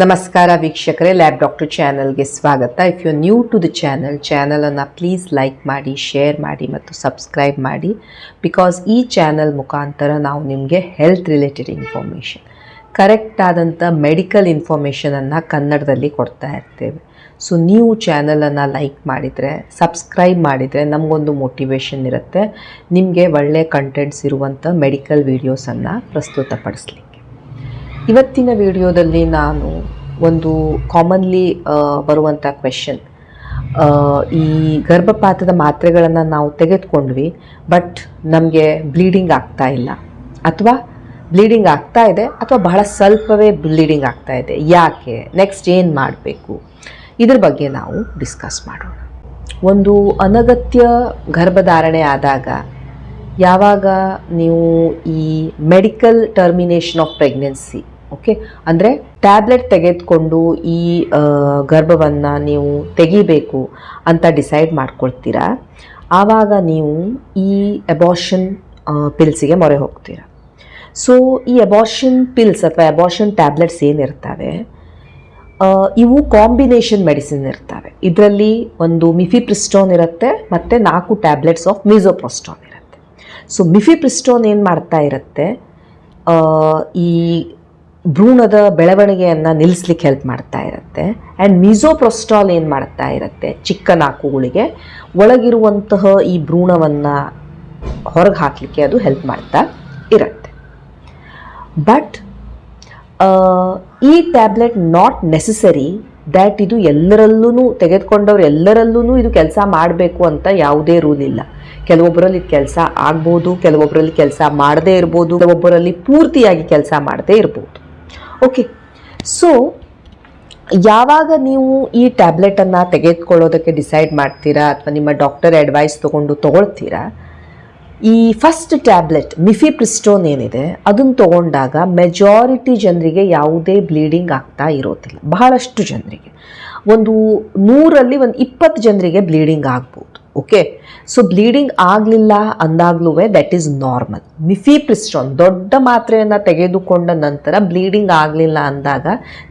ನಮಸ್ಕಾರ ವೀಕ್ಷಕರೇ, lab doctor ಚಾನಲ್ಗೆ ಸ್ವಾಗತ. If you new to the ಚಾನಲನ್ನು ಪ್ಲೀಸ್ ಲೈಕ್ ಮಾಡಿ, ಶೇರ್ ಮಾಡಿ ಮತ್ತು ಸಬ್ಸ್ಕ್ರೈಬ್ ಮಾಡಿ. ಬಿಕಾಸ್ ಈ ಚಾನಲ್ ಮುಖಾಂತರ ನಾವು ನಿಮಗೆ ಹೆಲ್ತ್ ರಿಲೇಟೆಡ್ ಇನ್ಫಾರ್ಮೇಷನ್, ಕರೆಕ್ಟ್ ಆದಂಥ ಮೆಡಿಕಲ್ ಇನ್ಫಾರ್ಮೇಷನನ್ನು ಕನ್ನಡದಲ್ಲಿ ಕೊಡ್ತಾ ಇರ್ತೇವೆ. ಸೊ ನೀವು ಚಾನಲನ್ನು ಲೈಕ್ ಮಾಡಿದರೆ, ಸಬ್ಸ್ಕ್ರೈಬ್ ಮಾಡಿದರೆ ನಮಗೊಂದು ಮೋಟಿವೇಶನ್ ಇರುತ್ತೆ ನಿಮಗೆ ಒಳ್ಳೆಯ ಕಂಟೆಂಟ್ಸ್ ಇರುವಂಥ ಮೆಡಿಕಲ್ ವೀಡಿಯೋಸನ್ನು ಪ್ರಸ್ತುತಪಡಿಸ್ಲಿಕ್ಕೆ. ಇವತ್ತಿನ ವಿಡಿಯೋದಲ್ಲಿ ನಾನು ಒಂದು ಕಾಮನ್ಲಿ ಬರುವಂಥ ಕ್ವೆಶನ್, ಈ ಗರ್ಭಪಾತದ ಮಾತ್ರೆಗಳನ್ನು ನಾವು ತೆಗೆದುಕೊಂಡ್ವಿ, ಬಟ್ ನಮಗೆ ಬ್ಲೀಡಿಂಗ್ ಆಗ್ತಾ ಇಲ್ಲ, ಅಥವಾ ಬ್ಲೀಡಿಂಗ್ ಆಗ್ತಾ ಇದೆ ಅಥವಾ ಬಹಳ ಸ್ವಲ್ಪವೇ ಬ್ಲೀಡಿಂಗ್ ಆಗ್ತಾ ಇದೆ, ಯಾಕೆ, ನೆಕ್ಸ್ಟ್ ಏನು ಮಾಡಬೇಕು, ಇದ್ರ ಬಗ್ಗೆ ನಾವು ಡಿಸ್ಕಸ್ ಮಾಡೋಣ. ಒಂದು ಅನಗತ್ಯ ಗರ್ಭಧಾರಣೆ ಆದಾಗ ಯಾವಾಗ ನೀವು ಈ medical termination of pregnancy, okay, ಅಂದರೆ ಟ್ಯಾಬ್ಲೆಟ್ ತೆಗೆದುಕೊಂಡು ಈ ಗರ್ಭವನ್ನು ನೀವು ತೆಗಿಬೇಕು ಅಂತ ಡಿಸೈಡ್ ಮಾಡ್ಕೊಳ್ತೀರಾ, ಆವಾಗ ನೀವು ಈ ಅಬಾರ್ಷನ್ ಪಿಲ್ಸಿಗೆ ಮೊರೆ ಹೋಗ್ತೀರಾ. ಸೊ ಈ ಅಬಾರ್ಷನ್ ಪಿಲ್ಸ್ ಅಥವಾ ಅಬಾರ್ಷನ್ ಟ್ಯಾಬ್ಲೆಟ್ಸ್ ಏನಿರ್ತವೆ, ಇವು ಕಾಂಬಿನೇಷನ್ ಮೆಡಿಸಿನ್ ಇರ್ತವೆ. ಇದರಲ್ಲಿ ಒಂದು ಮಿಫಿಪ್ರಿಸ್ಟೋನ್ ಇರುತ್ತೆ ಮತ್ತು 4 ಟ್ಯಾಬ್ಲೆಟ್ಸ್ ಆಫ್ ಮಿಸೋಪ್ರೋಸ್ಟಾನ್ ಇರುತ್ತೆ. ಸೊ ಮಿಫಿಪ್ರಿಸ್ಟೋನ್ ಏನು ಮಾಡ್ತಾ ಇರುತ್ತೆ, ಈ ಭ್ರೂಣದ ಬೆಳವಣಿಗೆಯನ್ನು ನಿಲ್ಲಿಸ್ಲಿಕ್ಕೆ ಹೆಲ್ಪ್ ಮಾಡ್ತಾ ಇರುತ್ತೆ. ಆ್ಯಂಡ್ ಮಿಸೋಪ್ರೋಸ್ಟಾಲ್ ಏನು ಮಾಡ್ತಾ ಇರುತ್ತೆ, ಚಿಕ್ಕ ನಾಕುಗಳಿಗೆ ಒಳಗಿರುವಂತಹ ಈ ಭ್ರೂಣವನ್ನು ಹೊರಗೆ ಹಾಕಲಿಕ್ಕೆ ಅದು ಹೆಲ್ಪ್ ಮಾಡ್ತಾ ಇರುತ್ತೆ. ಬಟ್ ಈ ಟ್ಯಾಬ್ಲೆಟ್ ನಾಟ್ ನೆಸಸರಿ ದ್ಯಾಟ್ ಇದು ಎಲ್ಲರಲ್ಲೂ ತೆಗೆದುಕೊಂಡವ್ರು ಎಲ್ಲರಲ್ಲೂ ಇದು ಕೆಲಸ ಮಾಡಬೇಕು ಅಂತ ಯಾವುದೇ ರೂಲ್ ಇಲ್ಲ. ಕೆಲವೊಬ್ಬರಲ್ಲಿ ಕೆಲಸ ಆಗ್ಬೋದು, ಕೆಲವೊಬ್ಬರಲ್ಲಿ ಕೆಲಸ ಮಾಡದೇ ಇರ್ಬೋದು, ಕೆಲವೊಬ್ಬರಲ್ಲಿ ಪೂರ್ತಿಯಾಗಿ ಕೆಲಸ ಮಾಡದೇ ಇರ್ಬೋದು. ಓಕೆ, ಸೊ ಯಾವಾಗ ನೀವು ಈ ಟ್ಯಾಬ್ಲೆಟನ್ನು ತೆಗೆದುಕೊಳ್ಳೋದಕ್ಕೆ ಡಿಸೈಡ್ ಮಾಡ್ತೀರಾ ಅಥವಾ ನಿಮ್ಮ ಡಾಕ್ಟರ್ ಅಡ್ವೈಸ್ ತೊಗೊಳ್ತೀರಾ, ಈ ಫಸ್ಟ್ ಟ್ಯಾಬ್ಲೆಟ್ ಮಿಫಿಪ್ರಿಸ್ಟೋನ್ ಏನಿದೆ ಅದನ್ನು ತೊಗೊಂಡಾಗ ಮೆಜಾರಿಟಿ ಜನರಿಗೆ ಯಾವುದೇ ಬ್ಲೀಡಿಂಗ್ ಆಗ್ತಾ ಇರೋದಿಲ್ಲ. ಬಹಳಷ್ಟು ಜನರಿಗೆ, ಒಂದು 100ರಲ್ಲಿ ಒಂದು 20 ಜನರಿಗೆ ಬ್ಲೀಡಿಂಗ್ ಆಗ್ಬೋದು. ಓಕೆ, ಸೊ ಬ್ಲೀಡಿಂಗ್ ಆಗಲಿಲ್ಲ ಅಂದಾಗ್ಲೂ ದಟ್ ಈಸ್ ನಾರ್ಮಲ್. ಮಿಫಿಪ್ರಿಸ್ಟೋನ್ ದೊಡ್ಡ ಮಾತ್ರೆಯನ್ನು ತೆಗೆದುಕೊಂಡ ನಂತರ ಬ್ಲೀಡಿಂಗ್ ಆಗಲಿಲ್ಲ ಅಂದಾಗ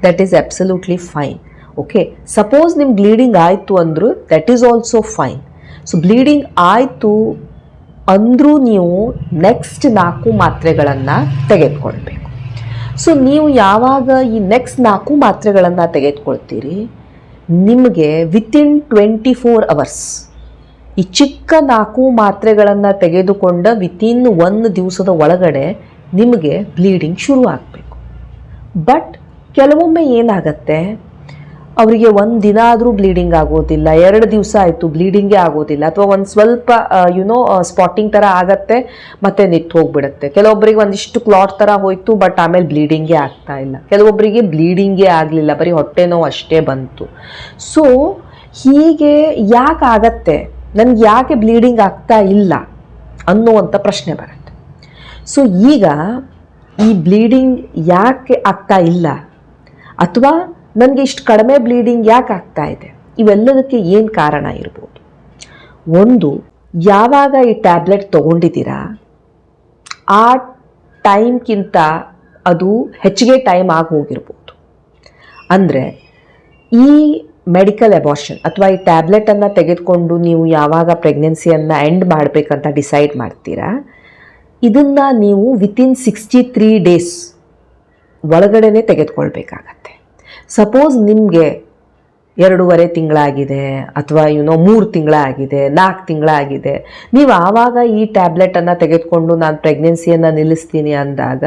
that is absolutely fine. Okay, suppose ನಿಮ್ಗೆ ಬ್ಲೀಡಿಂಗ್ ಆಯಿತು ಅಂದರೂ that is also fine. So bleeding ಆಯಿತು ಅಂದರೂ ನೀವು ನೆಕ್ಸ್ಟ್ 4 ಮಾತ್ರೆಗಳನ್ನು ತೆಗೆದುಕೊಳ್ಬೇಕು. ಸೊ ನೀವು ಯಾವಾಗ ಈ ನೆಕ್ಸ್ಟ್ 4 ಮಾತ್ರೆಗಳನ್ನು ತೆಗೆದುಕೊಳ್ತೀರಿ, ನಿಮಗೆ ವಿತಿನ್ 24 hours ಈ ಚಿಕ್ಕ 4 ಮಾತ್ರೆಗಳನ್ನು ತೆಗೆದುಕೊಂಡ ವಿತಿನ್ 1 ದಿವಸದ ಒಳಗಡೆ ನಿಮಗೆ ಬ್ಲೀಡಿಂಗ್ ಶುರು ಆಗಬೇಕು. ಬಟ್ ಕೆಲವೊಮ್ಮೆ ಏನಾಗತ್ತೆ, ಅವರಿಗೆ 1 ದಿನ ಆದರೂ ಬ್ಲೀಡಿಂಗ್ ಆಗೋದಿಲ್ಲ, 2 ದಿವಸ ಆಯಿತು ಬ್ಲೀಡಿಂಗೇ ಆಗೋದಿಲ್ಲ, ಅಥವಾ ಒಂದು ಸ್ವಲ್ಪ ಸ್ಪಾಟಿಂಗ್ ಥರ ಆಗತ್ತೆ ಮತ್ತು ನಿಂತು ಹೋಗ್ಬಿಡುತ್ತೆ. ಕೆಲವೊಬ್ಬರಿಗೆ ಒಂದಿಷ್ಟು ಕ್ಲಾಟ್ ಥರ ಹೋಯಿತು, ಬಟ್ ಆಮೇಲೆ ಬ್ಲೀಡಿಂಗೇ ಆಗ್ತಾ ಇಲ್ಲ. ಕೆಲವೊಬ್ಬರಿಗೆ ಬ್ಲೀಡಿಂಗೇ ಆಗಲಿಲ್ಲ, ಬರೀ ಹೊಟ್ಟೆ ನೋವು ಅಷ್ಟೇ ಬಂತು. ಸೊ ಹೀಗೆ ಯಾಕೆ ಆಗತ್ತೆ, ನನಗೆ ಯಾಕೆ ಬ್ಲೀಡಿಂಗ್ ಆಗ್ತಾ ಇಲ್ಲ ಅನ್ನುವಂಥ ಪ್ರಶ್ನೆ ಬರುತ್ತೆ. ಸೊ ಈಗ ಈ ಬ್ಲೀಡಿಂಗ್ ಯಾಕೆ ಆಗ್ತಾ ಇಲ್ಲ, ಅಥವಾ ನನಗೆ ಇಷ್ಟು ಕಡಿಮೆ ಬ್ಲೀಡಿಂಗ್ ಯಾಕೆ ಆಗ್ತಾ ಇದೆ, ಇವೆಲ್ಲದಕ್ಕೆ ಏನು ಕಾರಣ ಇರ್ಬೋದು. ಒಂದು, ಯಾವಾಗ ಈ ಟ್ಯಾಬ್ಲೆಟ್ ತೊಗೊಂಡಿದ್ದೀರಾ ಆ ಟೈಮ್ಗಿಂತ ಅದು ಹೆಚ್ಚಿಗೆ ಟೈಮ್ ಆಗಿ ಹೋಗಿರ್ಬೋದು. ಅಂದರೆ ಈ ಮೆಡಿಕಲ್ ಅಬಾರ್ಷನ್ ಅಥವಾ ಈ ಟ್ಯಾಬ್ಲೆಟನ್ನು ತೆಗೆದುಕೊಂಡು ನೀವು ಯಾವಾಗ ಪ್ರೆಗ್ನೆನ್ಸಿಯನ್ನು ಎಂಡ್ ಮಾಡಬೇಕಂತ ಡಿಸೈಡ್ ಮಾಡ್ತೀರಾ, ಇದನ್ನು ನೀವು ವಿತಿನ್ 63 days ಒಳಗಡೆ ತೆಗೆದುಕೊಳ್ಬೇಕಾಗತ್ತೆ. ಸಪೋಸ್ ನಿಮಗೆ 2.5 ತಿಂಗಳಾಗಿದೆ ಅಥವಾ 3 ತಿಂಗಳಾಗಿದೆ, 4 ತಿಂಗಳಾಗಿದೆ, ನೀವು ಆವಾಗ ಈ ಟ್ಯಾಬ್ಲೆಟನ್ನು ತೆಗೆದುಕೊಂಡು ನಾನು ಪ್ರೆಗ್ನೆನ್ಸಿಯನ್ನು ನಿಲ್ಲಿಸ್ತೀನಿ ಅಂದಾಗ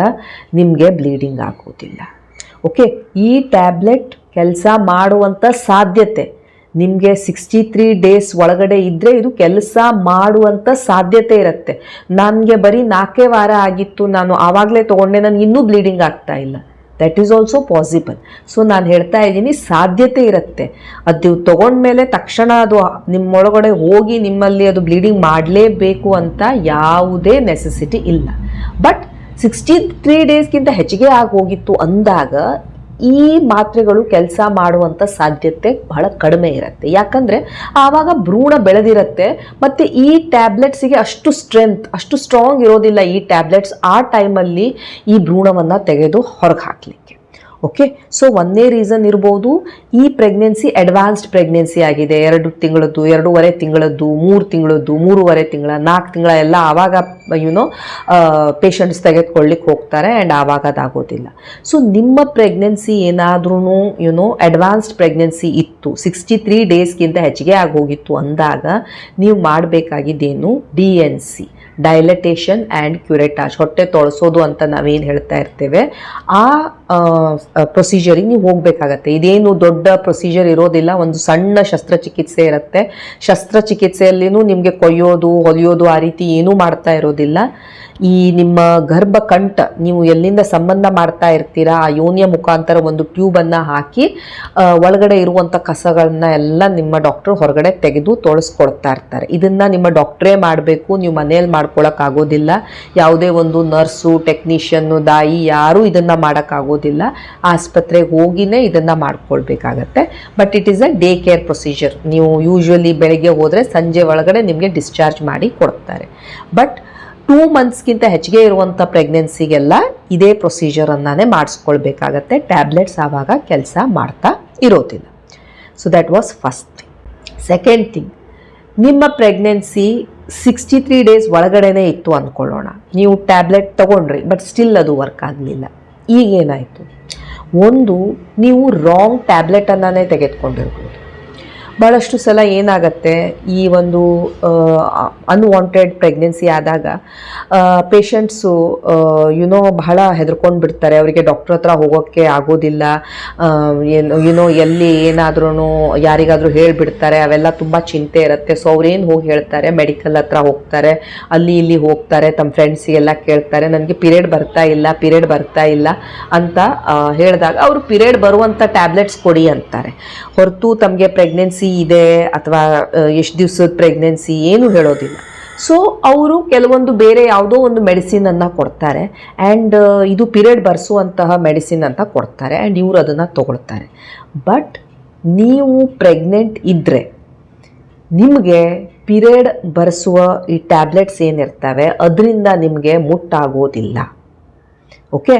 ನಿಮಗೆ ಬ್ಲೀಡಿಂಗ್ ಆಗೋದಿಲ್ಲ. ಓಕೆ, ಈ ಟ್ಯಾಬ್ಲೆಟ್ ಕೆಲಸ ಮಾಡುವಂಥ ಸಾಧ್ಯತೆ ನಿಮಗೆ 63 days ಒಳಗಡೆ ಇದ್ದರೆ ಇದು ಕೆಲಸ ಮಾಡುವಂಥ ಸಾಧ್ಯತೆ ಇರುತ್ತೆ. ನನಗೆ ಬರೀ 4 ವಾರ ಆಗಿತ್ತು, ನಾನು ಆವಾಗಲೇ ತೊಗೊಂಡೆ, ನನಗೆ ಇನ್ನೂ ಬ್ಲೀಡಿಂಗ್ ಆಗ್ತಾ ಇಲ್ಲ, that is also possible. So ನಾನು ಹೇಳ್ತಾ ಇದ್ದೀನಿ, ಸಾಧ್ಯತೆ ಇರುತ್ತೆ. ಅದು ತೊಗೊಂಡ್ಮೇಲೆ ತಕ್ಷಣ ಅದು ನಿಮ್ಮೊಳಗಡೆ ಹೋಗಿ ನಿಮ್ಮಲ್ಲಿ ಅದು ಬ್ಲೀಡಿಂಗ್ ಮಾಡಲೇಬೇಕು ಅಂತ ಯಾವುದೇ ನೆಸೆಸಿಟಿ ಇಲ್ಲ. ಬಟ್ 63 daysಗಿಂತ ಹೆಚ್ಚಿಗೆ ಆಗಿ ಹೋಗಿತ್ತು ಅಂದಾಗ ಈ ಮಾತ್ರೆಗಳು ಕೆಲಸ ಮಾಡುವಂಥ ಸಾಧ್ಯತೆ ಬಹಳ ಕಡಿಮೆ ಇರುತ್ತೆ. ಯಾಕಂದರೆ ಆವಾಗ ಭ್ರೂಣ ಬೆಳೆದಿರುತ್ತೆ ಮತ್ತು ಈ ಟ್ಯಾಬ್ಲೆಟ್ಸಿಗೆ ಅಷ್ಟು ಸ್ಟ್ರಾಂಗ್ ಇರೋದಿಲ್ಲ ಈ ಟ್ಯಾಬ್ಲೆಟ್ಸ್ ಆ ಟೈಮಲ್ಲಿ ಈ ಭ್ರೂಣವನ್ನು ತೆಗೆದು ಹೊರಗೆ ಹಾಕಲಿಕ್ಕೆ. ಓಕೆ, ಸೊ ಒಂದೇ ರೀಸನ್ ಇರ್ಬೋದು, ಈ ಪ್ರೆಗ್ನೆನ್ಸಿ ಅಡ್ವಾನ್ಸ್ಡ್ ಪ್ರೆಗ್ನೆನ್ಸಿ ಆಗಿದೆ, 2 ತಿಂಗಳದ್ದು, 2.5 ತಿಂಗಳದ್ದು, 3 ತಿಂಗಳದ್ದು, 3.5 ತಿಂಗಳ, 4 ತಿಂಗಳ ಎಲ್ಲ ಆವಾಗ ಪೇಷಂಟ್ಸ್ ತೆಗೆದುಕೊಳ್ಳಿಕ್ಕೆ ಹೋಗ್ತಾರೆ ಆ್ಯಂಡ್ ಆವಾಗ ಅದಾಗೋದಿಲ್ಲ. ಸೊ ನಿಮ್ಮ ಪ್ರೆಗ್ನೆನ್ಸಿ ಏನಾದ್ರೂ ಅಡ್ವಾನ್ಸ್ಡ್ ಪ್ರೆಗ್ನೆನ್ಸಿ ಇತ್ತು, 63 ಡೇಸ್ಗಿಂತ ಹೆಚ್ಚಿಗೆ ಆಗೋಗಿತ್ತು ಅಂದಾಗ ನೀವು ಮಾಡಬೇಕಾಗಿದ್ದೇನು, DNC, ಡೈಲಟೇಷನ್ ಆ್ಯಂಡ್ ಕ್ಯುರೆಟಾಜ್, ಹೊಟ್ಟೆ ತೊಳಸೋದು ಅಂತ ನಾವೇನು ಹೇಳ್ತಾ ಇರ್ತೇವೆ, ಆ ಪ್ರೊಸೀಜರಿಗೆ ನೀವು ಹೋಗಬೇಕಾಗತ್ತೆ. ಇದೇನು ದೊಡ್ಡ ಪ್ರೊಸೀಜರ್ ಇರೋದಿಲ್ಲ, ಒಂದು ಸಣ್ಣ ಶಸ್ತ್ರಚಿಕಿತ್ಸೆ ಇರುತ್ತೆ. ಶಸ್ತ್ರಚಿಕಿತ್ಸೆಯಲ್ಲಿನೂ ನಿಮಗೆ ಕೊಯ್ಯೋದು ಹೊಲಿಯೋದು ಆ ರೀತಿ ಏನೂ ಮಾಡ್ತಾ ಇರೋದಿಲ್ಲ. ಈ ನಿಮ್ಮ ಗರ್ಭಕಂಠ ನೀವು ಎಲ್ಲಿಂದ ಸಂಬಂಧ ಮಾಡ್ತಾ ಇರ್ತೀರಾ ಆ ಯೋನಿಯ ಮುಖಾಂತರ ಒಂದು ಟ್ಯೂಬನ್ನು ಹಾಕಿ ಒಳಗಡೆ ಇರುವಂಥ ಕಸಗಳನ್ನ ಎಲ್ಲ ನಿಮ್ಮ ಡಾಕ್ಟರ್ ಹೊರಗಡೆ ತೆಗೆದು ತೊಳಸ್ಕೊಡ್ತಾ ಇರ್ತಾರೆ. ಇದನ್ನು ನಿಮ್ಮ ಡಾಕ್ಟ್ರೇ ಮಾಡಬೇಕು, ನೀವು ಮನೆಯಲ್ಲಿ ಮಾಡ್ಕೊಳಕ್ಕಾಗೋದಿಲ್ಲ. ಯಾವುದೇ ಒಂದು ನರ್ಸು, ಟೆಕ್ನಿಷಿಯನ್ನು, ದಾಯಿ ಯಾರೂ ಇದನ್ನು ಮಾಡೋಕ್ಕಾಗೋದಿಲ್ಲ. ಆಸ್ಪತ್ರೆಗೆ ಹೋಗಿನೇ ಇದನ್ನು ಮಾಡ್ಕೊಳ್ಬೇಕಾಗತ್ತೆ. But it is a day care procedure. ನೀವು ಯೂಶ್ವಲಿ ಬೆಳಗ್ಗೆ ಹೋದರೆ ಸಂಜೆ ಒಳಗಡೆ ನಿಮಗೆ ಡಿಸ್ಚಾರ್ಜ್ ಮಾಡಿ ಕೊಡ್ತಾರೆ. ಬಟ್ 2 ಮಂತ್ಸ್ಗಿಂತ ಹೆಚ್ಚಿಗೆ ಇರುವಂಥ ಪ್ರೆಗ್ನೆನ್ಸಿಗೆಲ್ಲ ಇದೇ ಪ್ರೊಸೀಜರನ್ನೇ ಮಾಡಿಸ್ಕೊಳ್ಬೇಕಾಗತ್ತೆ. ಟ್ಯಾಬ್ಲೆಟ್ಸ್ ಆವಾಗ ಕೆಲಸ ಮಾಡ್ತಾ ಇರೋದಿಲ್ಲ. So that was first thing. Second thing, ನಿಮ್ಮ ಪ್ರೆಗ್ನೆನ್ಸಿ 63 ಡೇಸ್ ಒಳಗಡೆನೇ ಇತ್ತು ಅಂದ್ಕೊಳ್ಳೋಣ. ನೀವು ಟ್ಯಾಬ್ಲೆಟ್ ತೊಗೊಂಡ್ರಿ, ಬಟ್ ಸ್ಟಿಲ್ ಅದು ವರ್ಕ್ ಆಗಲಿಲ್ಲ. ಈಗೇನಾಯಿತು, ಒಂದು ನೀವು ರಾಂಗ್ ಟ್ಯಾಬ್ಲೆಟನ್ನೇ ತೆಗೆದುಕೊಂಡಿರ್ಬೋದು. ಭಾಳಷ್ಟು ಸಲ ಏನಾಗುತ್ತೆ, ಈ ಒಂದು ಅನ್ವಾಂಟೆಡ್ ಪ್ರೆಗ್ನೆನ್ಸಿ ಆದಾಗ ಪೇಷಂಟ್ಸು ಬಹಳ ಹೆದರ್ಕೊಂಡು ಬಿಡ್ತಾರೆ. ಅವರಿಗೆ ಡಾಕ್ಟ್ರ್ ಹತ್ರ ಹೋಗೋಕ್ಕೆ ಆಗೋದಿಲ್ಲ. ಎಲ್ಲಿ ಏನಾದ್ರೂ ಯಾರಿಗಾದರೂ ಹೇಳಿಬಿಡ್ತಾರೆ, ಅವೆಲ್ಲ ತುಂಬ ಚಿಂತೆ ಇರುತ್ತೆ. ಸೊ ಅವ್ರೇನು ಹೋಗಿ ಹೇಳ್ತಾರೆ, ಮೆಡಿಕಲ್ ಹತ್ರ ಹೋಗ್ತಾರೆ, ಅಲ್ಲಿ ಇಲ್ಲಿ ಹೋಗ್ತಾರೆ, ತಮ್ಮ ಫ್ರೆಂಡ್ಸಿಗೆಲ್ಲ ಕೇಳ್ತಾರೆ, ನನಗೆ ಪಿರಿಯಡ್ ಬರ್ತಾ ಇಲ್ಲ ಅಂತ ಹೇಳಿದಾಗ ಅವರು ಪಿರಿಯಡ್ ಬರುವಂಥ ಟ್ಯಾಬ್ಲೆಟ್ಸ್ ಕೊಡಿ ಅಂತಾರೆ. ಹೊರತು ತಮಗೆ ಪ್ರೆಗ್ನೆನ್ಸಿ ಇದೆ ಅಥವಾ ಎಷ್ಟು ದಿವಸದ ಪ್ರೆಗ್ನೆನ್ಸಿ ಏನು ಹೇಳೋದಿಲ್ಲ. ಸೊ ಅವರು ಕೆಲವೊಂದು ಬೇರೆ ಯಾವುದೋ ಒಂದು ಮೆಡಿಸಿನನ್ನು ಕೊಡ್ತಾರೆ ಆ್ಯಂಡ್ ಇದು ಪಿರಿಯಡ್ ಬರ್ಸುವಂತಹ ಮೆಡಿಸಿನ್ ಅಂತ ಕೊಡ್ತಾರೆ ಆ್ಯಂಡ್ ಇವರು ಅದನ್ನು ತಗೊಳ್ತಾರೆ. ಬಟ್ ನೀವು ಪ್ರೆಗ್ನೆಂಟ್ ಇದ್ದರೆ ನಿಮಗೆ ಪಿರಿಯಡ್ ಬರ್ಸುವ ಈ ಟ್ಯಾಬ್ಲೆಟ್ಸ್ ಏನಿರ್ತವೆ ಅದರಿಂದ ನಿಮಗೆ ಮುಟ್ಟಾಗೋದಿಲ್ಲ. ಓಕೆ,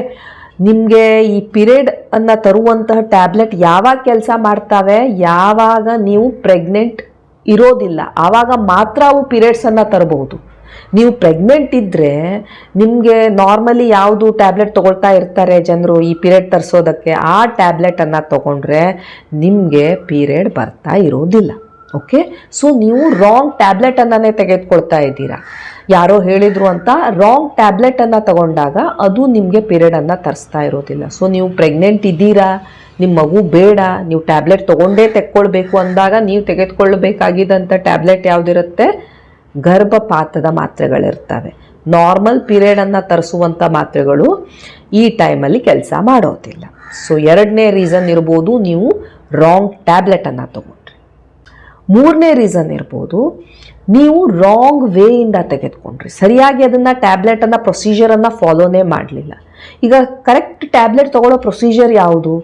ನಿಮಗೆ ಈ ಪಿರಿಯಡ್ ಅನ್ನು ತರುವಂತಹ ಟ್ಯಾಬ್ಲೆಟ್ ಯಾವಾಗ ಕೆಲಸ ಮಾಡ್ತವೆ, ಯಾವಾಗ ನೀವು ಪ್ರೆಗ್ನೆಂಟ್ ಇರೋದಿಲ್ಲ ಆವಾಗ ಮಾತ್ರ ಅವು ಪಿರಿಯಡ್ಸನ್ನು ತರಬಹುದು. ನೀವು ಪ್ರೆಗ್ನೆಂಟ್ ಇದ್ದರೆ ನಿಮಗೆ ನಾರ್ಮಲಿ ಯಾವುದು ಟ್ಯಾಬ್ಲೆಟ್ ತೊಗೊಳ್ತಾ ಇರ್ತಾರೆ ಜನರು ಈ ಪಿರಿಯಡ್ ತರಿಸೋದಕ್ಕೆ, ಆ ಟ್ಯಾಬ್ಲೆಟನ್ನು ತೊಗೊಂಡ್ರೆ ನಿಮಗೆ ಪಿರಿಯಡ್ ಬರ್ತಾ ಇರೋದಿಲ್ಲ. ಓಕೆ, ಸೊ ನೀವು ರಾಂಗ್ ಟ್ಯಾಬ್ಲೆಟನ್ನೇ ತೆಗೆದುಕೊಳ್ತಾ ಇದ್ದೀರಾ. ಯಾರೋ ಹೇಳಿದರು ಅಂತ ರಾಂಗ್ ಟ್ಯಾಬ್ಲೆಟನ್ನು ತಗೊಂಡಾಗ ಅದು ನಿಮಗೆ ಪಿರಿಯಡನ್ನು ತರಿಸ್ತಾ ಇರೋದಿಲ್ಲ. ಸೊ ನೀವು ಪ್ರೆಗ್ನೆಂಟ್ ಇದ್ದೀರಾ, ನಿಮ್ಮ ಮಗು ಬೇಡ, ನೀವು ಟ್ಯಾಬ್ಲೆಟ್ ತೊಗೊಂಡೇ ತೆಕ್ಕೊಳ್ಬೇಕು ಅಂದಾಗ ನೀವು ತೆಗೆದುಕೊಳ್ಳಬೇಕಾಗಿದ್ದಂಥ ಟ್ಯಾಬ್ಲೆಟ್ ಯಾವುದಿರುತ್ತೆ, ಗರ್ಭಪಾತದ ಮಾತ್ರೆಗಳಿರ್ತವೆ. ನಾರ್ಮಲ್ ಪಿರಿಯಡನ್ನು ತರಿಸುವಂಥ ಮಾತ್ರೆಗಳು ಈ ಟೈಮಲ್ಲಿ ಕೆಲಸ ಮಾಡೋದಿಲ್ಲ. ಸೊ ಎರಡನೇ ರೀಸನ್ ಇರ್ಬೋದು, ನೀವು ರಾಂಗ್ ಟ್ಯಾಬ್ಲೆಟನ್ನು ತಗೊಂಡ್ರಿ. ಮೂರನೇ ರೀಸನ್ ಇರ್ಬೋದು, ನೀವು ರಾಂಗ್ ವೇಯಿಂದ ತೆಗೆದುಕೊಂಡ್ರಿ, ಸರಿಯಾಗಿ ಅದನ್ನು ಟ್ಯಾಬ್ಲೆಟನ್ನು ಪ್ರೊಸೀಜರನ್ನು ಫಾಲೋನೇ ಮಾಡಲಿಲ್ಲ. ಈಗ ಕರೆಕ್ಟ್ ಟ್ಯಾಬ್ಲೆಟ್ ತೊಗೊಳ್ಳೋ ಪ್ರೊಸೀಜರ್ ಯಾವುದು,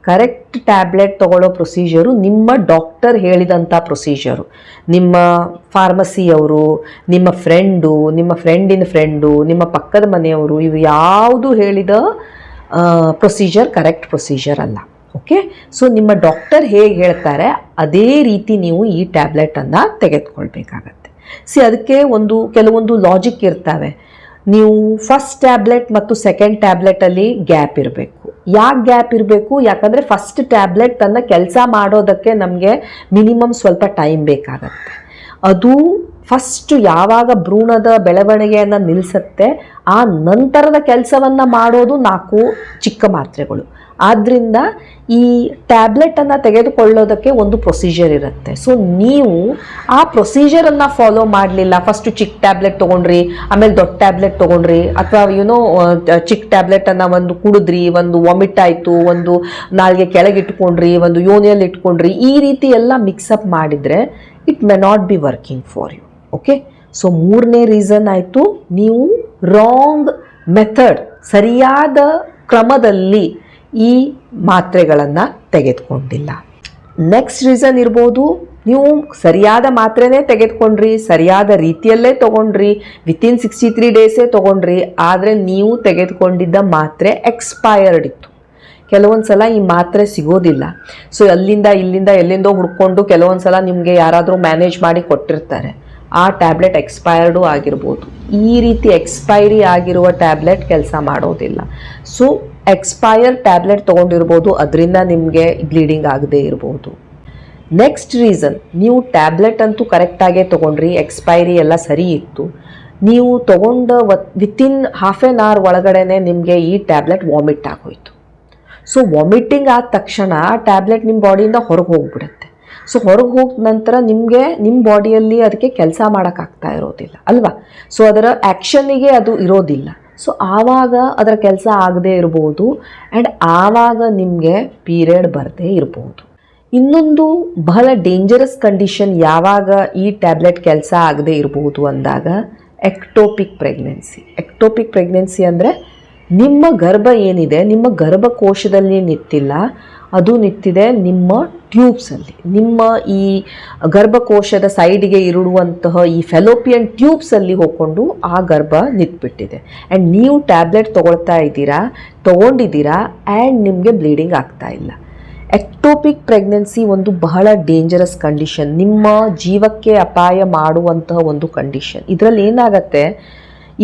ಕರೆಕ್ಟ್ ಟ್ಯಾಬ್ಲೆಟ್ ತೊಗೊಳ್ಳೋ ಪ್ರೊಸೀಜರು ನಿಮ್ಮ ಡಾಕ್ಟರ್ ಹೇಳಿದಂಥ ಪ್ರೊಸೀಜರು. ನಿಮ್ಮ ಫಾರ್ಮಸಿಯವರು, ನಿಮ್ಮ ಫ್ರೆಂಡು, ನಿಮ್ಮ ಫ್ರೆಂಡಿನ ಫ್ರೆಂಡು, ನಿಮ್ಮ ಪಕ್ಕದ ಮನೆಯವರು, ಇವು ಯಾವುದು ಹೇಳಿದ ಪ್ರೊಸೀಜರ್ ಕರೆಕ್ಟ್ ಪ್ರೊಸೀಜರ್ ಅಲ್ಲ. ಓಕೆ, ಸೊ ನಿಮ್ಮ ಡಾಕ್ಟರ್ ಹೇಗೆ ಹೇಳ್ತಾರೆ ಅದೇ ರೀತಿ ನೀವು ಈ ಟ್ಯಾಬ್ಲೆಟನ್ನು ತೆಗೆದುಕೊಳ್ಬೇಕಾಗತ್ತೆ. ಅದಕ್ಕೆ ಕೆಲವೊಂದು ಲಾಜಿಕ್ ಇರ್ತವೆ. ನೀವು ಫಸ್ಟ್ ಟ್ಯಾಬ್ಲೆಟ್ ಮತ್ತು ಸೆಕೆಂಡ್ ಟ್ಯಾಬ್ಲೆಟಲ್ಲಿ ಗ್ಯಾಪ್ ಇರಬೇಕು. ಯಾಕೆ ಗ್ಯಾಪ್ ಇರಬೇಕು, ಯಾಕಂದರೆ ಫಸ್ಟ್ ಟ್ಯಾಬ್ಲೆಟ್ ತನ್ನ ಕೆಲಸ ಮಾಡೋದಕ್ಕೆ ನಮಗೆ ಮಿನಿಮಮ್ ಸ್ವಲ್ಪ ಟೈಮ್ ಬೇಕಾಗತ್ತೆ. ಅದು ಫಸ್ಟು ಯಾವಾಗ ಭ್ರೂಣದ ಬೆಳವಣಿಗೆಯನ್ನು ನಿಲ್ಲಿಸುತ್ತೆ ಆ ನಂತರದ ಕೆಲಸವನ್ನು ಮಾಡೋದು 4 ಚಿಕ್ಕ ಮಾತ್ರೆಗಳು. ಆದ್ದರಿಂದ ಈ ಟ್ಯಾಬ್ಲೆಟನ್ನು ತೆಗೆದುಕೊಳ್ಳೋದಕ್ಕೆ ಒಂದು ಪ್ರೊಸೀಜರ್ ಇರುತ್ತೆ. ಸೊ ನೀವು ಆ ಪ್ರೊಸೀಜರನ್ನು ಫಾಲೋ ಮಾಡಲಿಲ್ಲ, ಫಸ್ಟು ಚಿಕ್ಕ ಟ್ಯಾಬ್ಲೆಟ್ ತೊಗೊಂಡ್ರಿ, ಆಮೇಲೆ ದೊಡ್ಡ ಟ್ಯಾಬ್ಲೆಟ್ ತೊಗೊಂಡ್ರಿ, ಅಥವಾ ಚಿಕ್ಕ ಟ್ಯಾಬ್ಲೆಟನ್ನು ಒಂದು ಕುಡಿದ್ರಿ, ಒಂದು ವಾಮಿಟ್ ಆಯಿತು, ಒಂದು ನಾಲ್ಗೆ ಕೆಳಗಿಟ್ಕೊಂಡ್ರಿ, ಒಂದು ಯೋನಿಯಲ್ಲಿ ಇಟ್ಕೊಂಡ್ರಿ, ಈ ರೀತಿ ಎಲ್ಲ ಮಿಕ್ಸಪ್ ಮಾಡಿದರೆ it may not be working for you. Okay, so ಮೂರನೇ ರೀಸನ್ ಆಯಿತು, ನೀವು ರಾಂಗ್ ಮೆಥಡ್, ಸರಿಯಾದ ಕ್ರಮದಲ್ಲಿ ಈ ಮಾತ್ರೆಗಳನ್ನು ತೆಗೆದುಕೊಂಡಿಲ್ಲ. ನೆಕ್ಸ್ಟ್ ರೀಸನ್ ಇರ್ಬೋದು, ನೀವು ಸರಿಯಾದ ಮಾತ್ರೆನೇ ತೆಗೆದುಕೊಂಡ್ರಿ, ಸರಿಯಾದ ರೀತಿಯಲ್ಲೇ ತೊಗೊಂಡ್ರಿ, ವಿತಿನ್ 63 ಡೇಸೇ ತೊಗೊಂಡ್ರಿ, ಆದರೆ ನೀವು ತೆಗೆದುಕೊಂಡಿದ್ದ ಮಾತ್ರೆ ಎಕ್ಸ್ಪೈರ್ಡ್ ಇತ್ತು. ಕೆಲವೊಂದು ಸಲ ಈ ಮಾತ್ರೆ ಸಿಗೋದಿಲ್ಲ. ಸೊ ಅಲ್ಲಿಂದ ಇಲ್ಲಿಂದ ಎಲ್ಲಿಂದೋ ಹುಡ್ಕೊಂಡು ಕೆಲವೊಂದು ಸಲ ನಿಮಗೆ ಯಾರಾದರೂ ಮ್ಯಾನೇಜ್ ಮಾಡಿ ಕೊಟ್ಟಿರ್ತಾರೆ. ಆ ಟ್ಯಾಬ್ಲೆಟ್ ಎಕ್ಸ್ಪೈರ್ಡು ಆಗಿರ್ಬೋದು. ಈ ರೀತಿ ಎಕ್ಸ್ಪೈರಿ ಆಗಿರುವ ಟ್ಯಾಬ್ಲೆಟ್ ಕೆಲಸ ಮಾಡೋದಿಲ್ಲ. ಸೊ ಎಕ್ಸ್ಪೈರ್ ಟ್ಯಾಬ್ಲೆಟ್ ತೊಗೊಂಡಿರ್ಬೋದು, ಅದರಿಂದ ನಿಮಗೆ ಬ್ಲೀಡಿಂಗ್ ಆಗದೇ ಇರ್ಬೋದು. ನೆಕ್ಸ್ಟ್ ರೀಸನ್, ನೀವು ಟ್ಯಾಬ್ಲೆಟ್ ಅಂತೂ ಕರೆಕ್ಟಾಗೇ ತೊಗೊಂಡ್ರಿ, ಎಕ್ಸ್ಪೈರಿ ಎಲ್ಲ ಸರಿ ಇತ್ತು, ನೀವು ತೊಗೊಂಡ ವಿತಿನ್ ಹಾಫ್ ಆನ್ ಅವರ್ ಒಳಗಡೆ ನಿಮಗೆ ಈ ಟ್ಯಾಬ್ಲೆಟ್ ವಾಮಿಟ್ ಆಗೋಯ್ತು. ಸೊ ವಾಮಿಟಿಂಗ್ ಆದ ತಕ್ಷಣ ಆ ಟ್ಯಾಬ್ಲೆಟ್ ನಿಮ್ಮ ಬಾಡಿಯಿಂದ ಹೊರಗೆ ಹೋಗ್ಬಿಡುತ್ತೆ. ಸೊ ಹೊರಗೆ ಹೋದ ನಂತರ ನಿಮಗೆ ನಿಮ್ಮ ಬಾಡಿಯಲ್ಲಿ ಅದಕ್ಕೆ ಕೆಲಸ ಮಾಡೋಕ್ಕಾಗ್ತಾ ಇರೋದಿಲ್ಲ ಅಲ್ವಾ. ಸೊ ಅದರ ಆ್ಯಕ್ಷನ್ನಿಗೆ ಅದು ಇರೋದಿಲ್ಲ. ಸೊ ಆವಾಗ ಅದರ ಕೆಲಸ ಆಗದೇ ಇರ್ಬೋದು ಆ್ಯಂಡ್ ಆವಾಗ ನಿಮಗೆ ಪೀರಿಯಡ್ ಬರದೇ ಇರ್ಬೋದು. ಇನ್ನೊಂದು ಬಹಳ ಡೇಂಜರಸ್ ಕಂಡೀಷನ್ ಯಾವಾಗ ಈ ಟ್ಯಾಬ್ಲೆಟ್ ಕೆಲಸ ಆಗದೇ ಇರ್ಬೋದು ಅಂದಾಗ ಎಕ್ಟೋಪಿಕ್ ಪ್ರೆಗ್ನೆನ್ಸಿ. ಎಕ್ಟೋಪಿಕ್ ಪ್ರೆಗ್ನೆನ್ಸಿ ಅಂದರೆ ನಿಮ್ಮ ಗರ್ಭ ಏನಿದೆ, ನಿಮ್ಮ ಗರ್ಭಕೋಶದಲ್ಲಿ ನಿಂತಿಲ್ಲ, ಅದು ನಿಂತಿದೆ ನಿಮ್ಮ ಟ್ಯೂಬ್ಸಲ್ಲಿ. ನಿಮ್ಮ ಈ ಗರ್ಭಕೋಶದ ಸೈಡಿಗೆ ಇರುವಂತಹ ಈ ಫೆಲೋಪಿಯನ್ ಟ್ಯೂಬ್ಸಲ್ಲಿ ಹೋಗ್ಕೊಂಡು ಆ ಗರ್ಭ ನಿಂತ್ಬಿಟ್ಟಿದೆ. ಆ್ಯಂಡ್ ನೀವು ಟ್ಯಾಬ್ಲೆಟ್ ತೊಗೊಂಡಿದ್ದೀರಾ ಆ್ಯಂಡ್ ನಿಮಗೆ ಬ್ಲೀಡಿಂಗ್ ಆಗ್ತಾ ಇಲ್ಲ. ಎಕ್ಟೋಪಿಕ್ ಪ್ರೆಗ್ನೆನ್ಸಿ ಒಂದು ಬಹಳ ಡೇಂಜರಸ್ ಕಂಡೀಷನ್, ನಿಮ್ಮ ಜೀವಕ್ಕೆ ಅಪಾಯ ಮಾಡುವಂತಹ ಒಂದು ಕಂಡೀಷನ್. ಇದರಲ್ಲಿ ಏನಾಗತ್ತೆ,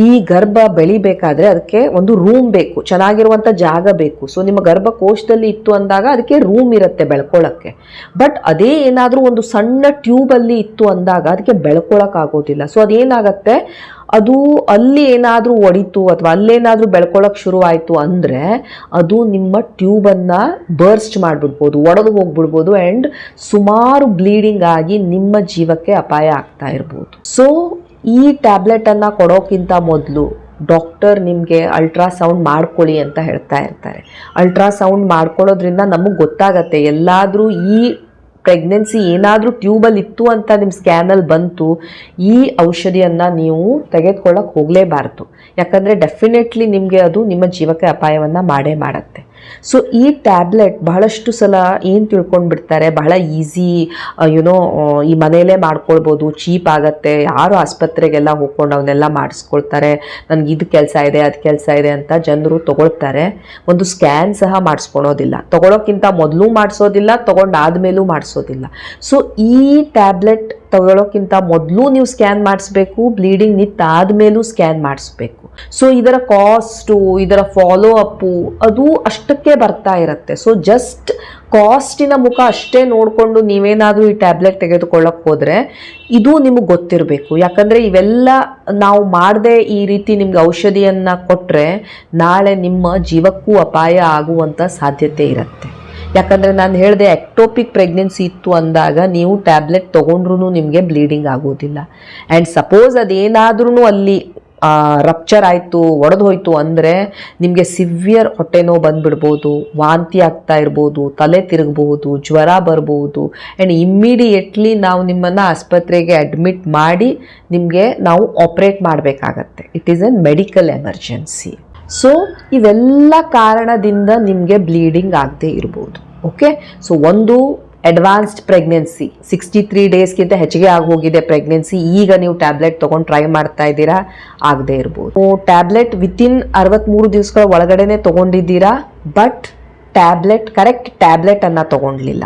ಈ ಗರ್ಭ ಬೆಳಿಬೇಕಾದ್ರೆ ಅದಕ್ಕೆ ಒಂದು ರೂಮ್ ಬೇಕು, ಚೆನ್ನಾಗಿರುವಂಥ ಜಾಗ ಬೇಕು. ಸೊ ನಿಮ್ಮ ಗರ್ಭಕೋಶದಲ್ಲಿ ಇತ್ತು ಅಂದಾಗ ಅದಕ್ಕೆ ರೂಮ್ ಇರುತ್ತೆ ಬೆಳ್ಕೊಳ್ಳೋಕ್ಕೆ. ಬಟ್ ಅದೇ ಏನಾದರೂ ಒಂದು ಸಣ್ಣ ಟ್ಯೂಬಲ್ಲಿ ಇತ್ತು ಅಂದಾಗ ಅದಕ್ಕೆ ಬೆಳ್ಕೊಳಕ್ಕಾಗೋದಿಲ್ಲ. ಸೊ ಅದೇನಾಗತ್ತೆ, ಅದು ಅಲ್ಲಿ ಏನಾದರೂ ಒಡಿತು ಅಥವಾ ಅಲ್ಲೇನಾದರೂ ಬೆಳ್ಕೊಳ್ಳೋಕೆ ಶುರುವಾಯಿತು ಅಂದರೆ ಅದು ನಿಮ್ಮ ಟ್ಯೂಬನ್ನು ಬರ್ಸ್ಟ್ ಮಾಡಿಬಿಡ್ಬೋದು, ಒಡೆದು ಹೋಗ್ಬಿಡ್ಬೋದು ಆ್ಯಂಡ್ ಸುಮಾರು ಬ್ಲೀಡಿಂಗ್ ಆಗಿ ನಿಮ್ಮ ಜೀವಕ್ಕೆ ಅಪಾಯ ಆಗ್ತಾ ಇರ್ಬೋದು. ಸೊ ಈ ಟ್ಯಾಬ್ಲೆಟನ್ನು ಕೊಡೋಕ್ಕಿಂತ ಮೊದಲು ಡಾಕ್ಟರ್ ನಿಮಗೆ ಅಲ್ಟ್ರಾಸೌಂಡ್ ಮಾಡ್ಕೊಳ್ಳಿ ಅಂತ ಹೇಳ್ತಾ ಇರ್ತಾರೆ. ಅಲ್ಟ್ರಾಸೌಂಡ್ ಮಾಡ್ಕೊಳ್ಳೋದ್ರಿಂದ ನಮಗೆ ಗೊತ್ತಾಗತ್ತೆ, ಎಲ್ಲಾದರೂ ಈ ಪ್ರೆಗ್ನೆನ್ಸಿ ಏನಾದರೂ ಟ್ಯೂಬಲ್ಲಿ ಇತ್ತು ಅಂತ ನಿಮ್ಮ ಸ್ಕ್ಯಾನಲ್ಲಿ ಬಂತು, ಈ ಔಷಧಿಯನ್ನು ನೀವು ತೆಗೆದುಕೊಳ್ಳೋಕೆ ಹೋಗಲೇಬಾರ್ದು. ಯಾಕಂದರೆ ಡೆಫಿನೆಟ್ಲಿ ನಿಮಗೆ ಅದು ನಿಮ್ಮ ಜೀವಕ್ಕೆ ಅಪಾಯವನ್ನು ಮಾಡೇ ಮಾಡುತ್ತೆ. ಸೊ ಈ ಟ್ಯಾಬ್ಲೆಟ್ ಬಹಳಷ್ಟು ಸಲ ಏನು ತಿಳ್ಕೊಂಡ್ಬಿಡ್ತಾರೆ, ಬಹಳ ಈಸಿ ಈ ಮನೆಯಲ್ಲೇ ಮಾಡ್ಕೊಳ್ಬೋದು, ಚೀಪ್ ಆಗುತ್ತೆ, ಯಾರು ಆಸ್ಪತ್ರೆಗೆಲ್ಲ ಹೋಗ್ಕೊಂಡು ಅವನ್ನೆಲ್ಲ ಮಾಡಿಸ್ಕೊಳ್ತಾರೆ, ನನಗೆ ಇದು ಕೆಲಸ ಇದೆ ಅದು ಕೆಲಸ ಇದೆ ಅಂತ ಜನರು ತೊಗೊಳ್ತಾರೆ. ಒಂದು ಸ್ಕ್ಯಾನ್ ಸಹ ಮಾಡಿಸ್ಕೊಳೋದಿಲ್ಲ, ತೊಗೊಳೋಕ್ಕಿಂತ ಮೊದಲು ಮಾಡಿಸೋದಿಲ್ಲ, ತೊಗೊಂಡಾದ್ಮೇಲೂ ಮಾಡಿಸೋದಿಲ್ಲ. ಸೊ ಈ ಟ್ಯಾಬ್ಲೆಟ್ ತಗೊಳ್ಳೋಕ್ಕಿಂತ ಮೊದಲು ನೀವು ಸ್ಕ್ಯಾನ್ ಮಾಡಿಸ್ಬೇಕು, ಬ್ಲೀಡಿಂಗ್ ನಿಂತಾದ್ಮೇಲೂ ಸ್ಕ್ಯಾನ್ ಮಾಡಿಸ್ಬೇಕು. ಸೊ ಇದರ ಕಾಸ್ಟು, ಇದರ ಫಾಲೋ ಅಪ್ಪು ಅದು ಅಷ್ಟಕ್ಕೆ ಬರ್ತಾ ಇರುತ್ತೆ. ಸೊ ಜಸ್ಟ್ ಕಾಸ್ಟಿನ ಮುಖ ಅಷ್ಟೇ ನೋಡಿಕೊಂಡು ನೀವೇನಾದರೂ ಈ ಟ್ಯಾಬ್ಲೆಟ್ ತೆಗೆದುಕೊಳ್ಳೋಕೆ ಹೋದರೆ ಇದು ನಿಮಗೆ ಗೊತ್ತಿರಬೇಕು. ಯಾಕಂದರೆ ಇವೆಲ್ಲ ನಾವು ಮಾಡದೆ ಈ ರೀತಿ ನಿಮ್ಗೆ ಔಷಧಿಯನ್ನು ಕೊಟ್ಟರೆ ನಾಳೆ ನಿಮ್ಮ ಜೀವಕ್ಕೂ ಅಪಾಯ ಆಗುವಂಥ ಸಾಧ್ಯತೆ ಇರುತ್ತೆ. ಯಾಕಂದರೆ ನಾನು ಹೇಳಿದೆ, ಎಕ್ಟೋಪಿಕ್ ಪ್ರೆಗ್ನೆನ್ಸಿ ಇತ್ತು ಅಂದಾಗ ನೀವು ಟ್ಯಾಬ್ಲೆಟ್ ತೊಗೊಂಡ್ರೂ ನಿಮಗೆ ಬ್ಲೀಡಿಂಗ್ ಆಗೋದಿಲ್ಲ. ಆ್ಯಂಡ್ ಸಪೋಸ್ ಅದೇನಾದ್ರೂ ಅಲ್ಲಿ ರಪ್ಚರ್ ಆಯಿತು, ಒಡೆದು ಹೋಯಿತು ಅಂದರೆ ನಿಮಗೆ ಸಿವಿಯರ್ ಹೊಟ್ಟೆ ನೋವು ಬಂದುಬಿಡ್ಬೋದು, ವಾಂತಿ ಆಗ್ತಾ ಇರ್ಬೋದು, ತಲೆ ತಿರುಗಬಹುದು, ಜ್ವರ ಬರ್ಬೋದು ಆ್ಯಂಡ್ ಇಮ್ಮಿಡಿಯೇಟ್ಲಿ ನಾವು ನಿಮ್ಮನ್ನು ಆಸ್ಪತ್ರೆಗೆ ಅಡ್ಮಿಟ್ ಮಾಡಿ ನಿಮಗೆ ನಾವು ಆಪ್ರೇಟ್ ಮಾಡಬೇಕಾಗತ್ತೆ. It is N medical emergency. So ಇವೆಲ್ಲ ಕಾರಣದಿಂದ ನಿಮಗೆ ಬ್ಲೀಡಿಂಗ್ ಆಗದೆ ಇರ್ಬೋದು. ಓಕೆ, ಸೊ ಒಂದು ಅಡ್ವಾನ್ಸ್ಡ್ ಪ್ರೆಗ್ನೆನ್ಸಿ 63 ಡೇಸ್ಗಿಂತ ಹೆಚ್ಚಿಗೆ ಆಗೋಗಿದೆ ಪ್ರೆಗ್ನೆನ್ಸಿ, ಈಗ ನೀವು ಟ್ಯಾಬ್ಲೆಟ್ ತೊಗೊಂಡು ಟ್ರೈ ಮಾಡ್ತಾ ಇದ್ದೀರಾ, ಆಗದೆ ಇರ್ಬೋದು. ಟ್ಯಾಬ್ಲೆಟ್ ವಿತಿನ್ 63 ದಿವಸಗಳ ಒಳಗಡೆನೆ ತೊಗೊಂಡಿದ್ದೀರಾ, ಬಟ್ ಕರೆಕ್ಟ್ ಟ್ಯಾಬ್ಲೆಟನ್ನು ತೊಗೊಂಡ್ಲಿಲ್ಲ.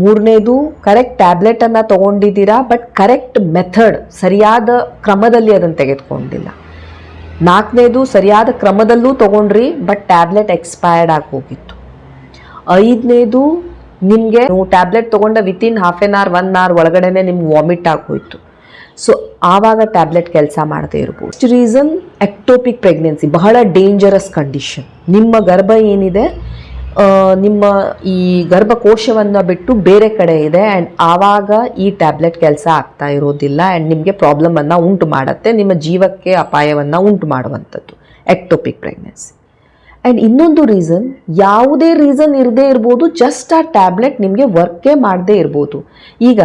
ಮೂರನೇದು, ಕರೆಕ್ಟ್ ಟ್ಯಾಬ್ಲೆಟನ್ನು ತೊಗೊಂಡಿದ್ದೀರಾ ಬಟ್ ಕರೆಕ್ಟ್ ಮೆಥಡ್, ಸರಿಯಾದ ಕ್ರಮದಲ್ಲಿ ಅದನ್ನು ತೆಗೆದುಕೊಂಡಿಲ್ಲ. ನಾಲ್ಕನೇದು, ಸರಿಯಾದ ಕ್ರಮದಲ್ಲೂ ತೊಗೊಂಡ್ರಿ ಬಟ್ ಟ್ಯಾಬ್ಲೆಟ್ ಎಕ್ಸ್ಪೈರ್ಡ್ ಆಗಿ ಹೋಗಿತ್ತು. ಐದನೇದು, ನಿಮಗೆ ನೀವು ಟ್ಯಾಬ್ಲೆಟ್ ತೊಗೊಂಡ within half an hour 1 hour ಒಳಗಡೆ ನಿಮ್ಗೆ ವಾಮಿಟ್ ಆಗೋಯ್ತು. ಸೊ ಆವಾಗ ಟ್ಯಾಬ್ಲೆಟ್ ಕೆಲಸ ಮಾಡದೇ ಇರ್ಬೋದು. ಇಷ್ಟು ರೀಸನ್ ಎಕ್ಟೋಪಿಕ್ ಪ್ರೆಗ್ನೆನ್ಸಿ ಬಹಳ ಡೇಂಜರಸ್ ಕಂಡೀಷನ್. ನಿಮ್ಮ ಗರ್ಭ ಏನಿದೆ, ನಿಮ್ಮ ಈ ಗರ್ಭಕೋಶವನ್ನು ಬಿಟ್ಟು ಬೇರೆ ಕಡೆ ಇದೆ ಆ್ಯಂಡ್ ಆವಾಗ ಈ ಟ್ಯಾಬ್ಲೆಟ್ ಕೆಲಸ ಆಗ್ತಾ ಇರೋದಿಲ್ಲ ಆ್ಯಂಡ್ ನಿಮಗೆ ಪ್ರಾಬ್ಲಮನ್ನು ಉಂಟು ಮಾಡುತ್ತೆ, ನಿಮ್ಮ ಜೀವಕ್ಕೆ ಅಪಾಯವನ್ನು ಉಂಟು ಮಾಡುವಂಥದ್ದು ಎಕ್ಟೋಪಿಕ್ ಪ್ರೆಗ್ನೆನ್ಸಿ. ಆ್ಯಂಡ್ ಇನ್ನೊಂದು ರೀಸನ್, ಯಾವುದೇ ರೀಸನ್ ಇರದೇ ಇರ್ಬೋದು, ಜಸ್ಟ್ ಆ ಟ್ಯಾಬ್ಲೆಟ್ ನಿಮಗೆ ವರ್ಕೇ ಮಾಡದೇ ಇರ್ಬೋದು. ಈಗ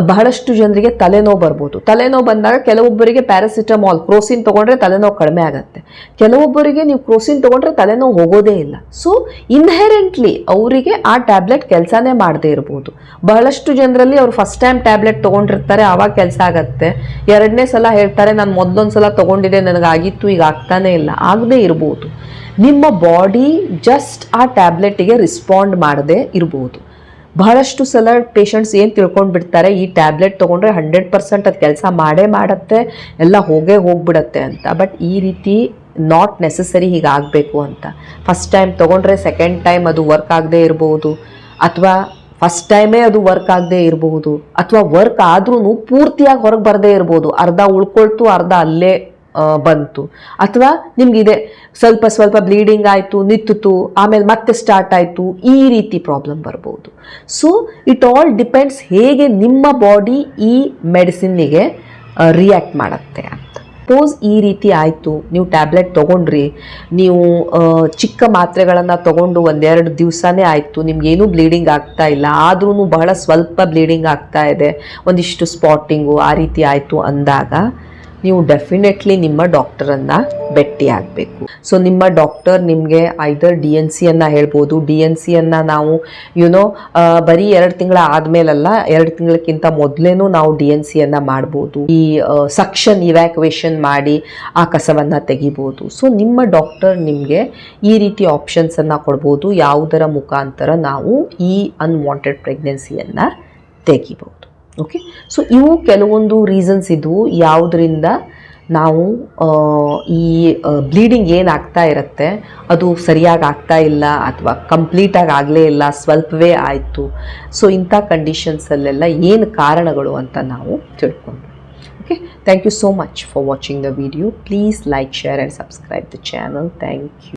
ಬಹಳಷ್ಟು ಜನರಿಗೆ ತಲೆನೋವು ಬರ್ಬೋದು. ತಲೆನೋವು ಬಂದಾಗ ಕೆಲವೊಬ್ಬರಿಗೆ ಪ್ಯಾರಾಸಿಟಮಾಲ್, ಕ್ರೋಸಿನ್ ತೊಗೊಂಡ್ರೆ ತಲೆನೋವು ಕಡಿಮೆ ಆಗುತ್ತೆ. ಕೆಲವೊಬ್ಬರಿಗೆ ನೀವು ಕ್ರೋಸಿನ್ ತೊಗೊಂಡ್ರೆ ತಲೆನೋವು ಹೋಗೋದೇ ಇಲ್ಲ. ಸೊ ಇನ್ಹೆರೆಂಟ್ಲಿ ಅವರಿಗೆ ಆ ಟ್ಯಾಬ್ಲೆಟ್ ಕೆಲಸನೇ ಮಾಡದೇ ಇರ್ಬೋದು. ಬಹಳಷ್ಟು ಜನರಲ್ಲಿ ಅವ್ರು ಫಸ್ಟ್ ಟೈಮ್ ಟ್ಯಾಬ್ಲೆಟ್ ತೊಗೊಂಡಿರ್ತಾರೆ, ಆವಾಗ ಕೆಲಸ ಆಗುತ್ತೆ. ಎರಡನೇ ಸಲ ಹೇಳ್ತಾರೆ ನಾನು ಮೊದಲೊಂದು ಸಲ ತೊಗೊಂಡಿದ್ದೆ ನನಗಾಗಿತ್ತು, ಈಗ ಆಗ್ತಾನೇ ಇಲ್ಲ. ಆಗದೇ ಇರ್ಬೋದು. ನಿಮ್ಮ ಬಾಡಿ ಜಸ್ಟ್ ಆ ಟ್ಯಾಬ್ಲೆಟಿಗೆ ರಿಸ್ಪಾಂಡ್ ಮಾಡದೇ ಇರ್ಬೋದು. ಬಹಳಷ್ಟು ಸಲ ಪೇಷಂಟ್ಸ್ ಏನು ತಿಳ್ಕೊಂಡು ಬಿಡ್ತಾರೆ, ಈ ಟ್ಯಾಬ್ಲೆಟ್ ತೊಗೊಂಡ್ರೆ 100% ಅದು ಕೆಲಸ ಮಾಡುತ್ತೆ, ಎಲ್ಲ ಹೋಗ್ಬಿಡತ್ತೆ ಅಂತ. ಬಟ್ ಈ ರೀತಿ ನಾಟ್ ನೆಸಸರಿ ಹೀಗಾಗಬೇಕು ಅಂತ. ಫಸ್ಟ್ ಟೈಮ್ ತೊಗೊಂಡ್ರೆ ಸೆಕೆಂಡ್ ಟೈಮ್ ಅದು ವರ್ಕ್ ಆಗದೆ ಇರ್ಬೋದು, ಅಥವಾ ಫಸ್ಟ್ ಟೈಮೇ ಅದು ವರ್ಕ್ ಆಗದೆ ಇರಬಹುದು, ಅಥವಾ ವರ್ಕ್ ಆದ್ರೂ ಪೂರ್ತಿಯಾಗಿ ಹೊರಗೆ ಬರದೇ ಇರ್ಬೋದು. ಅರ್ಧ ಉಳ್ಕೊಳ್ತು, ಅರ್ಧ ಅಲ್ಲೇ ಬಂತು. ಅಥವಾ ನಿಮಗಿದೆ ಸ್ವಲ್ಪ ಬ್ಲೀಡಿಂಗ್ ಆಯಿತು, ನಿಂತಿತು, ಆಮೇಲೆ ಮತ್ತೆ ಸ್ಟಾರ್ಟ್ ಆಯಿತು, ಈ ರೀತಿ ಪ್ರಾಬ್ಲಮ್ ಬರ್ಬೋದು. ಸೊ ಇಟ್ ಆಲ್ ಡಿಪೆಂಡ್ಸ್ ಹೇಗೆ ನಿಮ್ಮ ಬಾಡಿ ಈ ಮೆಡಿಸಿನ್ನಿಗೆ ರಿಯಾಕ್ಟ್ ಮಾಡುತ್ತೆ ಅಂತ. ಸಪೋಸ್ ಈ ರೀತಿ ಆಯಿತು, ನೀವು ಟ್ಯಾಬ್ಲೆಟ್ ತೊಗೊಂಡ್ರಿ, ನೀವು ಚಿಕ್ಕ ಮಾತ್ರೆಗಳನ್ನು ತೊಗೊಂಡು 1-2 ದಿವಸನೇ ಆಯಿತು, ನಿಮ್ಗೇನೂ ಬ್ಲೀಡಿಂಗ್ ಆಗ್ತಾ ಇಲ್ಲ, ಆದ್ರೂ ಬಹಳ ಸ್ವಲ್ಪ ಬ್ಲೀಡಿಂಗ್ ಆಗ್ತಾ ಇದೆ, ಒಂದಿಷ್ಟು ಸ್ಪಾಟಿಂಗು ಆ ರೀತಿ ಆಯಿತು ಅಂದಾಗ ನೀವು ಡೆಫಿನೆಟ್ಲಿ ನಿಮ್ಮ ಡಾಕ್ಟರನ್ನು ಭೇಟಿ ಆಗಬೇಕು. ಸೊ ನಿಮ್ಮ ಡಾಕ್ಟರ್ ನಿಮಗೆ ಐದರ್ DNC ಹೇಳ್ಬೋದು. DNC ನಾವು ಬರೀ 2 ತಿಂಗಳ ಆದಮೇಲಲ್ಲ, 2 ತಿಂಗಳಕ್ಕಿಂತ ಮೊದಲೇನೂ ನಾವು DNC ಮಾಡ್ಬೋದು. ಈ ಸಕ್ಷನ್ ಇವ್ಯಾಕ್ಯುವೇಷನ್ ಮಾಡಿ ಆ ಕಸವನ್ನು ತೆಗಿಬೋದು. ಸೊ ನಿಮ್ಮ ಡಾಕ್ಟರ್ ನಿಮಗೆ ಈ ರೀತಿ ಆಪ್ಷನ್ಸನ್ನು ಕೊಡ್ಬೋದು, ಯಾವುದರ ಮುಖಾಂತರ ನಾವು ಈ ಅನ್ವಾಂಟೆಡ್ ಪ್ರೆಗ್ನೆನ್ಸಿಯನ್ನು ತೆಗಿಬೋದು. ಓಕೆ, ಸೊ ಇವು ಕೆಲವೊಂದು ರೀಸನ್ಸ್ ಇದ್ವು ಯಾವುದರಿಂದ ನಾವು ಈ ಬ್ಲೀಡಿಂಗ್ ಏನಾಗ್ತಾ ಇರುತ್ತೆ ಅದು ಸರಿಯಾಗಿ ಆಗ್ತಾ ಇಲ್ಲ, ಅಥವಾ ಕಂಪ್ಲೀಟಾಗಿ ಆಗಲೇ ಇಲ್ಲ, ಸ್ವಲ್ಪವೇ ಆಯಿತು. ಸೊ ಇಂಥ ಕಂಡೀಷನ್ಸಲ್ಲೆಲ್ಲ ಏನು ಕಾರಣಗಳು ಅಂತ ನಾವು ತಿಳ್ಕೊಂಡ್ವಿ. Okay, thank you so much for watching the video. Please like, share and subscribe the channel. Thank you.